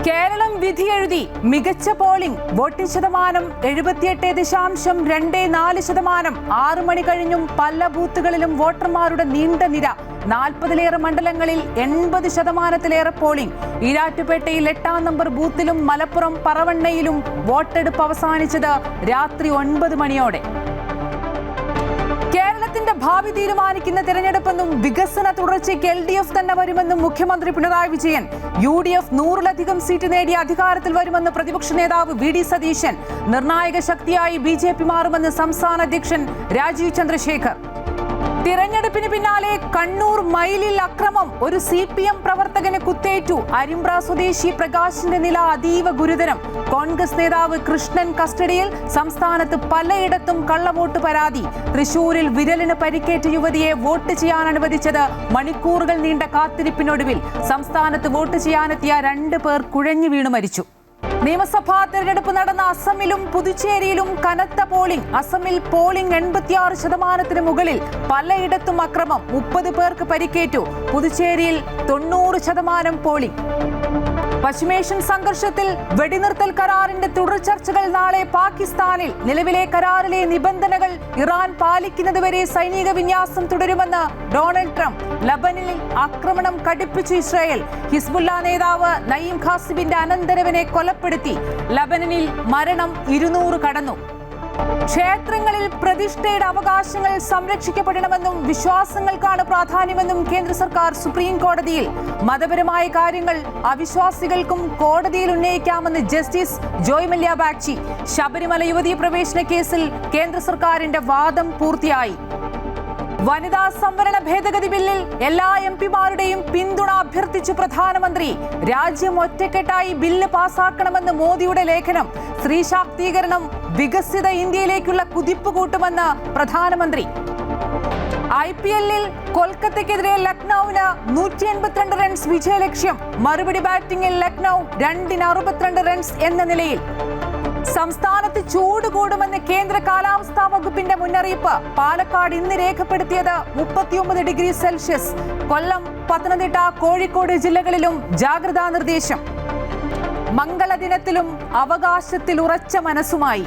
കേരളം വിധിയെഴുതി മികച്ച polling voting ശതമാനം 78.24%. 6 മണി കഴിഞ്ഞും പല ബൂത്തുകളിലും വോട്ടർമാരുടെ നീണ്ട നിര. 40-ലേറെ മണ്ഡലങ്ങളിൽ 80% പോളിംഗ്. ഈരാറ്റുപേട്ടയിൽ 8-ാം നമ്പർ ബൂത്തിലും മലപ്പുറം പറവണ്ണയിലും വോട്ടെടുപ്പ് അവസാനിച്ചത് രാത്രി 9 മണിയോടെ. കേരളത്തിന്റെ ഭാവി തീരുമാനിക്കുന്ന തെരഞ്ഞെടുപ്പെന്നും വികസന തുടർച്ചയ്ക്ക് LDF തന്നെ വരുമെന്നും മുഖ്യമന്ത്രി പിണറായി വിജയൻ. UDF 100-ലധികം സീറ്റ് നേടി അധികാരത്തിൽ വരുമെന്ന് പ്രതിപക്ഷ നേതാവ് VD സതീശൻ. നിർണായക ശക്തിയായി BJP മാറുമെന്ന് സംസ്ഥാന അധ്യക്ഷൻ രാജീവ് ചന്ദ്രശേഖർ. തിരഞ്ഞെടുപ്പിന് പിന്നാലെ കണ്ണൂർ മയിലിൽ അക്രമം. ഒരു CPM പ്രവർത്തകന് കുത്തേറ്റു. അരിമ്പ്ര സ്വദേശി പ്രകാശിന്റെ നില അതീവ ഗുരുതരം. കോൺഗ്രസ് നേതാവ് കൃഷ്ണൻ കസ്റ്റഡിയിൽ. സംസ്ഥാനത്ത് പലയിടത്തും കള്ളവോട്ട് പരാതി. തൃശൂരിൽ വിരലിന് പരിക്കേറ്റ യുവതിയെ വോട്ട് ചെയ്യാൻ അനുവദിച്ചത് മണിക്കൂറുകൾ നീണ്ട കാത്തിരിപ്പിനൊടുവിൽ. സംസ്ഥാനത്ത് വോട്ട് ചെയ്യാനെത്തിയ 2 പേർ കുഴഞ്ഞു വീണു മരിച്ചു. നിയമസഭാ തെരഞ്ഞെടുപ്പ് നടന്ന അസമിലും പുതുച്ചേരിയിലും കനത്ത പോളിംഗ്. അസമിൽ പോളിംഗ് 86% മുകളിൽ. പലയിടത്തും അക്രമം. 30 പേർക്ക് പരിക്കേറ്റു. പുതുച്ചേരിയിൽ 90% പോളിംഗ്. പശ്ചിമേഷ്യൻ സംഘർഷത്തിൽ വെടിനിർത്തൽ കരാറിന്റെ തുടർ ചർച്ചകൾ നാളെ പാകിസ്ഥാനിൽ. നിലവിലെ കരാറിലെ നിബന്ധനകൾ ഇറാൻ പാലിക്കുന്നതുവരെ സൈനിക വിന്യാസം തുടരുമെന്ന് ഡൊണാൾഡ് ട്രംപ്. ലബനനിൽ ആക്രമണം കടുപ്പിച്ചു ഇസ്രായേൽ. ഹിസ്ബുല്ല നേതാവ് നയീം ഖാസിബിന്റെ അനന്തരവനെ കൊലപ്പെടുത്തി. ലബനനിൽ മരണം 200 കടന്നു. ക്ഷേത്രങ്ങളിൽ പ്രതിഷ്ഠയുടെ അവകാശങ്ങൾ സംരക്ഷിക്കപ്പെടണമെന്നും വിശ്വാസങ്ങൾക്കാണ് പ്രാധാന്യമെന്നും കേന്ദ്ര സർക്കാർ സുപ്രീം കോടതിയിൽ. മതപരമായ കാര്യങ്ങൾ അവിശ്വാസികൾക്കും കോടതിയിൽ ഉന്നയിക്കാമെന്ന് ജസ്റ്റിസ് ജോയ് മല്യ ബാഗ്ചി. ശബരിമല യുവതീ പ്രവേശന കേസിൽ കേന്ദ്ര സർക്കാരിന്റെ വാദം പൂർത്തിയായി. വനിതാ സംവരണ ഭേദഗതി ബില്ലിൽ എല്ലാ MP-മാരുടെയും പിന്തുണ അഭ്യർത്ഥിച്ചു പ്രധാനമന്ത്രി. രാജ്യം ഒറ്റക്കെട്ടായി ബില്ല് പാസാക്കണമെന്ന് മോദിയുടെ ലേഖനം. സ്ത്രീ ശാക്തീകരണം വികസിത ഇന്ത്യയിലേക്കുള്ള കുതിപ്പ് കൂട്ടുമെന്ന് പ്രധാനമന്ത്രി. IPL-ൽ കൊൽക്കത്തയ്ക്കെതിരെ ലക്നൌവിന് 182 റൺസ് വിജയലക്ഷ്യം. മറുപടി ബാറ്റിംഗിൽ ലക്നൌ 262 റൺസ് എന്ന നിലയിൽ. സംസ്ഥാനത്ത് ചൂട് കൂടുമെന്ന് കേന്ദ്ര കാലാവസ്ഥാ വകുപ്പിന്റെ മുന്നറിയിപ്പ്. പാലക്കാട് ഇന്ന് രേഖപ്പെടുത്തിയത് 39 ഡിഗ്രി സെൽഷ്യസ്. കൊല്ലം, പത്തനംതിട്ട, കോഴിക്കോട് ജില്ലകളിലും ജാഗ്രതാ നിർദ്ദേശം. മംഗളദിനത്തിലും അവകാശത്തിൽ ഉറച്ച മനസ്സുമായി